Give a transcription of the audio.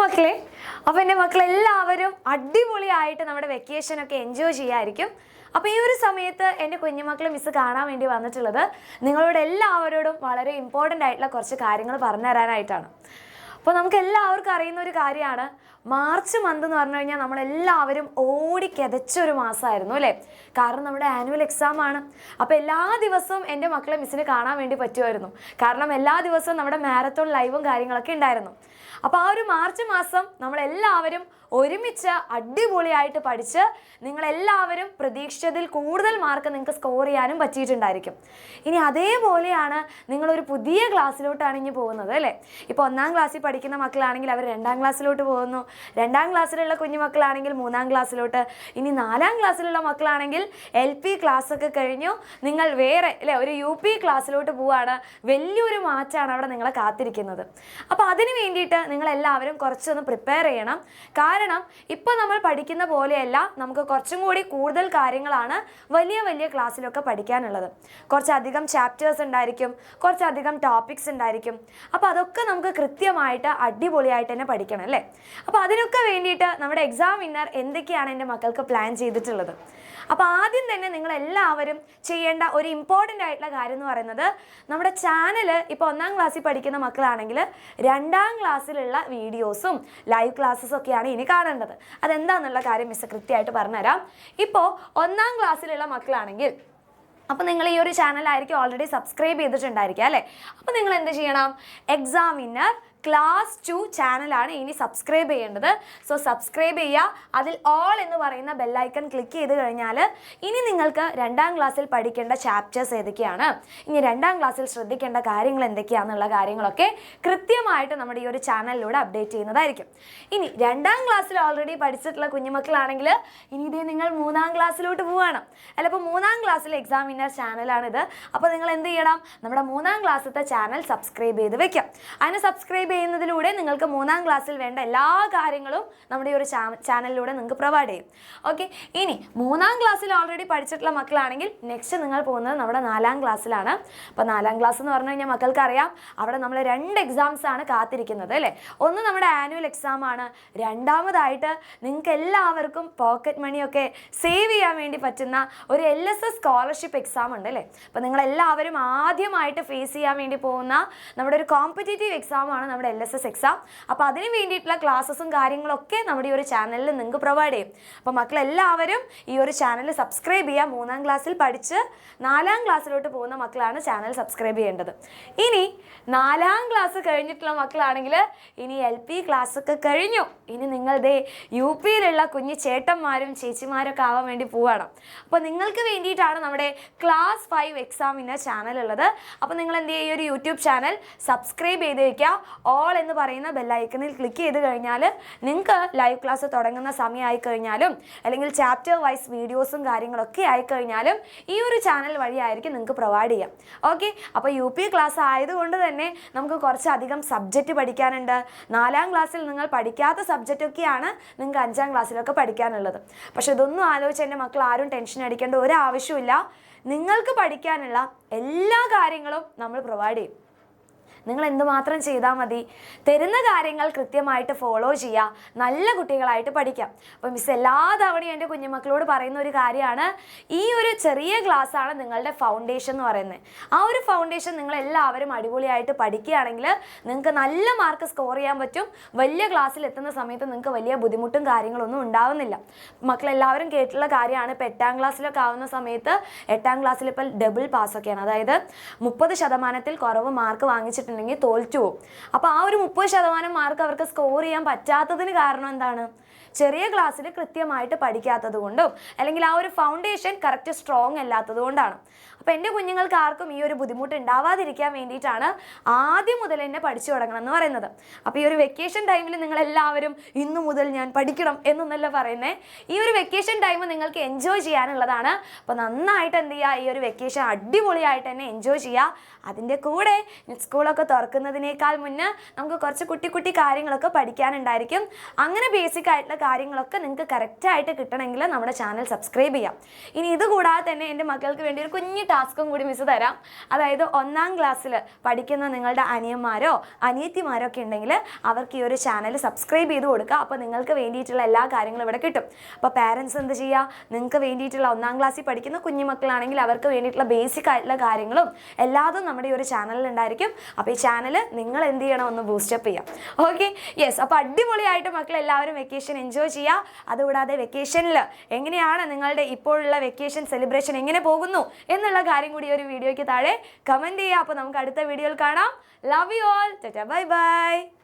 മക്കളെ, അപ്പോൾ എൻ്റെ മക്കളെല്ലാവരും അടിപൊളിയായിട്ട് നമ്മുടെ വെക്കേഷനൊക്കെ എൻജോയ് ചെയ്യായിരിക്കും. അപ്പോൾ ഈ ഒരു സമയത്ത് എൻ്റെ കുഞ്ഞുമക്കളെ മിസ്സ് കാണാൻ വേണ്ടി വന്നിട്ടുള്ളത് നിങ്ങളോട് എല്ലാവരോടും വളരെ ഇമ്പോർട്ടൻ്റ് ആയിട്ടുള്ള കുറച്ച് കാര്യങ്ങൾ പറഞ്ഞു തരാനായിട്ടാണ്. അപ്പോൾ നമുക്ക് എല്ലാവർക്കും അറിയുന്ന ഒരു കാര്യമാണ്, മാർച്ച് മന്ത് എന്ന് പറഞ്ഞു കഴിഞ്ഞാൽ നമ്മളെല്ലാവരും ഓടിക്കെതച്ചൊരു മാസമായിരുന്നു അല്ലേ? കാരണം നമ്മുടെ ആനുവൽ എക്സാം ആണ്. അപ്പോൾ എല്ലാ ദിവസവും എൻ്റെ മക്കളെ മിസ്സിന് കാണാൻ വേണ്ടി പറ്റുമായിരുന്നു. കാരണം എല്ലാ ദിവസവും നമ്മുടെ മാരത്തോൺ ലൈവും കാര്യങ്ങളൊക്കെ ഉണ്ടായിരുന്നു. അപ്പോൾ ആ ഒരു മാർച്ച് മാസം നമ്മളെല്ലാവരും ഒരുമിച്ച് അടിപൊളിയായിട്ട് പഠിച്ച് നിങ്ങളെല്ലാവരും പ്രതീക്ഷിച്ചതിൽ കൂടുതൽ മാർക്ക് നിങ്ങൾക്ക് സ്കോർ ചെയ്യാനും പറ്റിയിട്ടുണ്ടായിരിക്കും. ഇനി അതേപോലെയാണ് നിങ്ങളൊരു പുതിയ ക്ലാസ്സിലോട്ടാണ് ഇനി പോകുന്നത് അല്ലേ? ഇപ്പോൾ 1ാം ക്ലാസ്സിൽ പഠിക്കുന്ന മക്കളാണെങ്കിൽ അവർ 2ാം ക്ലാസ്സിലോട്ട് പോകുന്നു. 2ാം ക്ലാസ്സിലുള്ള കുഞ്ഞുമക്കളാണെങ്കിൽ 3ാം ക്ലാസ്സിലോട്ട്. ഇനി 4ാം ക്ലാസ്സിലുള്ള മക്കളാണെങ്കിൽ LP ക്ലാസ്സൊക്കെ കഴിഞ്ഞു നിങ്ങൾ വേറെ അല്ലേ ഒരു UP ക്ലാസ്സിലോട്ട് പോവുകയാണ്. വലിയൊരു മാറ്റമാണ് അവിടെ നിങ്ങളെ കാത്തിരിക്കുന്നത്. അപ്പോൾ അതിന് വേണ്ടിയിട്ട് നിങ്ങളെല്ലാവരും കുറച്ചൊന്ന് പ്രിപ്പയർ ചെയ്യണം. കാരണം ഇപ്പോൾ നമ്മൾ പഠിക്കുന്ന പോലെയല്ല, നമുക്ക് കുറച്ചും കൂടി കൂടുതൽ കാര്യങ്ങളാണ് വലിയ വലിയ ക്ലാസ്സിലൊക്കെ പഠിക്കാനുള്ളത്. കുറച്ചധികം ചാപ്റ്റേഴ്സ് ഉണ്ടായിരിക്കും, കുറച്ചധികം ടോപ്പിക്സ് ഉണ്ടായിരിക്കും. അപ്പോൾ അതൊക്കെ നമുക്ക് കൃത്യമായിട്ട് അടിപൊളിയായിട്ട് തന്നെ പഠിക്കണം അല്ലേ? അപ്പോൾ അതിനൊക്കെ വേണ്ടിയിട്ട് നമ്മുടെ എക്സാം വിന്നർ എന്തൊക്കെയാണ് എൻ്റെ മക്കൾക്ക് പ്ലാൻ ചെയ്തിട്ടുള്ളത്? അപ്പോൾ ആദ്യം തന്നെ നിങ്ങളെല്ലാവരും ചെയ്യേണ്ട ഒരു ഇമ്പോർട്ടൻ്റ് ആയിട്ടുള്ള കാര്യം എന്ന് പറയുന്നത്, നമ്മുടെ ചാനൽ ഇപ്പോൾ 1ാം ക്ലാസ്സിൽ പഠിക്കുന്ന മക്കളാണെങ്കിൽ 2ാം ക്ലാസ്സിലുള്ള വീഡിയോസും ലൈവ് ക്ലാസ്സസും ഒക്കെയാണ് ഇനി കാണേണ്ടത്. അതെന്താണെന്നുള്ള കാര്യം മിസ് കൃത്യമായിട്ട് പറഞ്ഞുതരാം. ഇപ്പോൾ 1ാം ക്ലാസ്സിലുള്ള മക്കളാണെങ്കിൽ അപ്പോൾ നിങ്ങൾ ഈ ഒരു ചാനലായിരിക്കും ഓൾറെഡി സബ്സ്ക്രൈബ് ചെയ്തിട്ടുണ്ടായിരിക്കുക അല്ലേ? അപ്പോൾ നിങ്ങൾ എന്ത് ചെയ്യണം? എക്സാം വിന്നർ ക്ലാസ് 2 ചാനലാണ് ഇനി സബ്സ്ക്രൈബ് ചെയ്യേണ്ടത്. സോ സബ്സ്ക്രൈബ് ചെയ്യുക. അതിൽ ഓൾ എന്ന് പറയുന്ന ബെല്ലൈക്കൺ ക്ലിക്ക് ചെയ്ത് കഴിഞ്ഞാൽ ഇനി നിങ്ങൾക്ക് 2ാം ക്ലാസ്സിൽ പഠിക്കേണ്ട ചാപ്റ്റേഴ്സ് ഏതൊക്കെയാണ്, ഇനി 2ാം ക്ലാസ്സിൽ ശ്രദ്ധിക്കേണ്ട കാര്യങ്ങൾ എന്തൊക്കെയാണെന്നുള്ള കാര്യങ്ങളൊക്കെ കൃത്യമായിട്ട് നമ്മുടെ ഈ ഒരു ചാനലിലൂടെ അപ്ഡേറ്റ് ചെയ്യുന്നതായിരിക്കും. ഇനി 2ാം ക്ലാസ്സിൽ ഓൾറെഡി പഠിച്ചിട്ടുള്ള കുഞ്ഞുമക്കളാണെങ്കിൽ ഇനി ഇതേ നിങ്ങൾ 3ാം ക്ലാസ്സിലോട്ട് പോവുകയാണ് അല്ല? അപ്പോൾ 3ാം ക്ലാസ്സിലെ എക്സാം വിന്നർ ചാനലാണിത്. അപ്പോൾ നിങ്ങൾ എന്ത് ചെയ്യണം? നമ്മുടെ 3ാം ക്ലാസ്സിലത്തെ ചാനൽ സബ്സ്ക്രൈബ് ചെയ്ത് വെക്കാം. അതിന് സബ്സ്ക്രൈബ് ചെയ്യുന്നതിലൂടെ നിങ്ങൾക്ക് 3ാം ക്ലാസ്സിൽ വേണ്ട എല്ലാ കാര്യങ്ങളും നമ്മുടെ ഈ ഒരു ചാനലിലൂടെ നിങ്ങൾക്ക് പ്രൊവൈഡ് ചെയ്യും. ഓക്കെ, ഇനി 3ാം ക്ലാസ്സിൽ ഓൾറെഡി പഠിച്ചിട്ടുള്ള മക്കളാണെങ്കിൽ നെക്സ്റ്റ് നിങ്ങൾ പോകുന്നത് നമ്മുടെ 4ാം ക്ലാസ്സിലാണ്. അപ്പോൾ 4ാം ക്ലാസ് എന്ന് പറഞ്ഞു കഴിഞ്ഞാൽ മക്കൾക്ക് അറിയാം, അവിടെ നമ്മൾ 2 എക്സാംസ് ആണ് കാത്തിരിക്കുന്നത് അല്ലേ? ഒന്ന് നമ്മുടെ ആനുവൽ എക്സാം ആണ്, രണ്ടാമതായിട്ട് നിങ്ങൾക്ക് എല്ലാവർക്കും പോക്കറ്റ് മണിയൊക്കെ സേവ് ചെയ്യാൻ വേണ്ടി പറ്റുന്ന ഒരു LSS സ്കോളർഷിപ്പ് എക്സാം ഉണ്ട് അല്ലേ? അപ്പോൾ നിങ്ങളെല്ലാവരും ആദ്യമായിട്ട് ഫേസ് ചെയ്യാൻ വേണ്ടി പോകുന്ന നമ്മുടെ ഒരു കോമ്പറ്റേറ്റീവ് എക്സാമാണ് നമ്മുടെ LSS എക്സാം. അപ്പോൾ അതിന് വേണ്ടിയിട്ടുള്ള ക്ലാസ്സസും കാര്യങ്ങളൊക്കെ നമ്മുടെ ഈ ഒരു ചാനലിൽ നിങ്ങൾക്ക് പ്രൊവൈഡ് ചെയ്യും. അപ്പോൾ മക്കളെല്ലാവരും ഈ ഒരു ചാനൽ സബ്സ്ക്രൈബ് ചെയ്യുക. 3ാം ക്ലാസ്സിൽ പഠിച്ച് 4ാം ക്ലാസ്സിലോട്ട് പോകുന്ന മക്കളാണ് ചാനൽ സബ്സ്ക്രൈബ് ചെയ്യേണ്ടത്. ഇനി 4ാം ക്ലാസ് കഴിഞ്ഞിട്ടുള്ള മക്കളാണെങ്കിൽ ഇനി LP ക്ലാസ്സൊക്കെ കഴിഞ്ഞു. ഇനി നിങ്ങളുടെ UPയിലുള്ള കുഞ്ഞു ചേട്ടന്മാരും ചേച്ചിമാരൊക്കെ ആവാൻ വേണ്ടി പോവുകയാണ്. അപ്പോൾ നിങ്ങൾക്ക് വേണ്ടിയിട്ടാണ് നമ്മുടെ ക്ലാസ് 5 എക്സാം വിന്നർ ചാനൽ ഉള്ളത്. അപ്പോൾ നിങ്ങൾ എന്ത് ചെയ്യുക? ഈ ഒരു യൂട്യൂബ് ചാനൽ സബ്സ്ക്രൈബ് ചെയ്ത് വയ്ക്കുക. ഓൾ എന്ന് പറയുന്ന ബെല്ലൈക്കണിൽ ക്ലിക്ക് ചെയ്ത് കഴിഞ്ഞാൽ നിങ്ങൾക്ക് ലൈവ് ക്ലാസ് തുടങ്ങുന്ന സമയമായി കഴിഞ്ഞാലും അല്ലെങ്കിൽ ചാപ്റ്റർ വൈസ് വീഡിയോസും കാര്യങ്ങളൊക്കെ ആയിക്കഴിഞ്ഞാലും ഈ ഒരു ചാനൽ വഴിയായിരിക്കും നിങ്ങൾക്ക് പ്രൊവൈഡ് ചെയ്യാം. ഓക്കെ, അപ്പോൾ UP ക്ലാസ് ആയതുകൊണ്ട് തന്നെ നമുക്ക് കുറച്ചധികം സബ്ജക്റ്റ് പഠിക്കാനുണ്ട്. 4ാം ക്ലാസ്സിൽ നിങ്ങൾ പഠിക്കാത്ത സബ്ജക്റ്റൊക്കെയാണ് നിങ്ങൾക്ക് 5ാം ക്ലാസ്സിലൊക്കെ പഠിക്കാനുള്ളത്. പക്ഷെ ഇതൊന്നും ആലോചിച്ച് എൻ്റെ മക്കൾ ആരും ടെൻഷൻ അടിക്കേണ്ട ഒരു ആവശ്യമില്ല. നിങ്ങൾക്ക് പഠിക്കാനുള്ള എല്ലാ കാര്യങ്ങളും നമ്മൾ പ്രൊവൈഡ് ചെയ്യും. നിങ്ങൾ എന്തുമാത്രം ചെയ്താൽ മതി? തരുന്ന കാര്യങ്ങൾ കൃത്യമായിട്ട് ഫോളോ ചെയ്യുക, നല്ല കുട്ടികളായിട്ട് പഠിക്കാം. അപ്പോൾ മിസ് എല്ലാ തവണയും എൻ്റെ കുഞ്ഞുമക്കളോട് പറയുന്ന ഒരു കാര്യമാണ്, ഈ ഒരു ചെറിയ ക്ലാസ്സാണ് നിങ്ങളുടെ ഫൗണ്ടേഷൻ എന്ന് പറയുന്നത്. ആ ഒരു ഫൗണ്ടേഷൻ നിങ്ങളെല്ലാവരും അടിപൊളിയായിട്ട് പഠിക്കുകയാണെങ്കിൽ നിങ്ങൾക്ക് നല്ല മാർക്ക് സ്കോർ ചെയ്യാൻ പറ്റും. വലിയ ക്ലാസ്സിൽ എത്തുന്ന സമയത്ത് നിങ്ങൾക്ക് വലിയ ബുദ്ധിമുട്ടും കാര്യങ്ങളൊന്നും ഉണ്ടാവുന്നില്ല. മക്കളെല്ലാവരും കേട്ടിട്ടുള്ള കാര്യമാണ്, ഇപ്പോൾ 8ാം ക്ലാസ്സിലൊക്കെ ആവുന്ന സമയത്ത് 8ാം ക്ലാസ്സിൽ ഇപ്പോൾ ഡബിൾ പാസ്സൊക്കെയാണ്. അതായത് 30% കുറവ് മാർക്ക് വാങ്ങിച്ചിട്ടുണ്ടെങ്കിൽ തോൽച്ചു പോകും. അപ്പോൾ ആ ഒരു 30% മാർക്ക് അവർക്ക് സ്കോർ ചെയ്യാൻ പറ്റാത്തതിന് കാരണം എന്താണ്? ചെറിയ ക്ലാസ്സിൽ കൃത്യമായിട്ട് പഠിക്കാത്തത് കൊണ്ടും അല്ലെങ്കിൽ ആ ഒരു ഫൗണ്ടേഷൻ കറക്റ്റ് സ്ട്രോങ് അല്ലാത്തത് കൊണ്ടാണ്. അപ്പോൾ എൻ്റെ കുഞ്ഞുങ്ങൾക്ക് ആർക്കും ഈ ഒരു ബുദ്ധിമുട്ട് ഉണ്ടാവാതിരിക്കാൻ വേണ്ടിയിട്ടാണ് ആദ്യം മുതൽ തന്നെ പഠിച്ചു തുടങ്ങണം എന്ന് പറയുന്നത്. അപ്പോൾ ഈ ഒരു വെക്കേഷൻ ടൈമിൽ നിങ്ങളെല്ലാവരും ഇന്നു മുതൽ ഞാൻ പഠിക്കണം എന്നൊന്നല്ല പറയുന്നത്. ഈ ഒരു വെക്കേഷൻ ടൈം നിങ്ങൾക്ക് എൻജോയ് ചെയ്യാനുള്ളതാണ്. അപ്പോൾ നന്നായിട്ട് എന്ത് ചെയ്യുക? ഈ ഒരു വെക്കേഷൻ അടിപൊളിയായിട്ട് തന്നെ എൻജോയ് ചെയ്യുക. അതിൻ്റെ കൂടെ സ്കൂളൊക്കെ തുറക്കുന്നതിനേക്കാൾ മുന്നേ നമുക്ക് കുറച്ച് കുട്ടി കാര്യങ്ങളൊക്കെ പഠിക്കാനുണ്ടായിരിക്കും. അങ്ങനെ ബേസിക് ആയിട്ടുള്ള കാര്യങ്ങളൊക്കെ നിങ്ങൾക്ക് കറക്റ്റായിട്ട് കിട്ടണമെങ്കിൽ നമ്മുടെ ചാനൽ സബ്സ്ക്രൈബ് ചെയ്യാം. ഇനി ഇത് കൂടാതെ തന്നെ എൻ്റെ മക്കൾക്ക് വേണ്ടി ഒരു കുഞ്ഞു ടാസ്കും കൂടി മിസ് തരാം. അതായത് 1ാം ക്ലാസ്സിൽ പഠിക്കുന്ന നിങ്ങളുടെ അനിയന്മാരോ അനിയത്തിമാരോ ഒക്കെ ഉണ്ടെങ്കിൽ അവർക്ക് ഈ ഒരു ചാനൽ സബ്സ്ക്രൈബ് ചെയ്ത് കൊടുക്കുക. അപ്പോൾ നിങ്ങൾക്ക് വേണ്ടിയിട്ടുള്ള എല്ലാ കാര്യങ്ങളും ഇവിടെ കിട്ടും. അപ്പോൾ പാരൻസ് എന്ത് ചെയ്യുക, നിങ്ങൾക്ക് വേണ്ടിയിട്ടുള്ള 1ാം ക്ലാസ്സിൽ പഠിക്കുന്ന കുഞ്ഞുമക്കളാണെങ്കിൽ അവർക്ക് വേണ്ടിയിട്ടുള്ള ബേസിക് ആയിട്ടുള്ള കാര്യങ്ങളും എല്ലാതും നമ്മുടെ ഈ ഒരു ചാനലിൽ ഉണ്ടായിരിക്കും. അപ്പോൾ ഈ ചാനൽ നിങ്ങൾ എന്ത് ചെയ്യണം, ഒന്ന് ബൂസ്റ്റപ്പ് ചെയ്യാം. Okay, yes. അപ്പോൾ അടിപൊളിയായിട്ട് മക്കൾ എല്ലാവരും വെക്കേഷൻ എൻജോയ് ചെയ്യുക. അതുകൂടാതെ വെക്കേഷനിൽ എങ്ങനെയാണ് നിങ്ങളുടെ ഇപ്പോഴുള്ള വെക്കേഷൻ സെലിബ്രേഷൻ എങ്ങനെ പോകുന്നു എന്നുള്ള കാര്യം കൂടി ഒരു വീഡിയോയ്ക്ക് താഴെ കമൻറ്റ് ചെയ്യുക. അപ്പോൾ നമുക്ക് അടുത്ത വീഡിയോയിൽ കാണാം. Love you all. Tata, bye bye.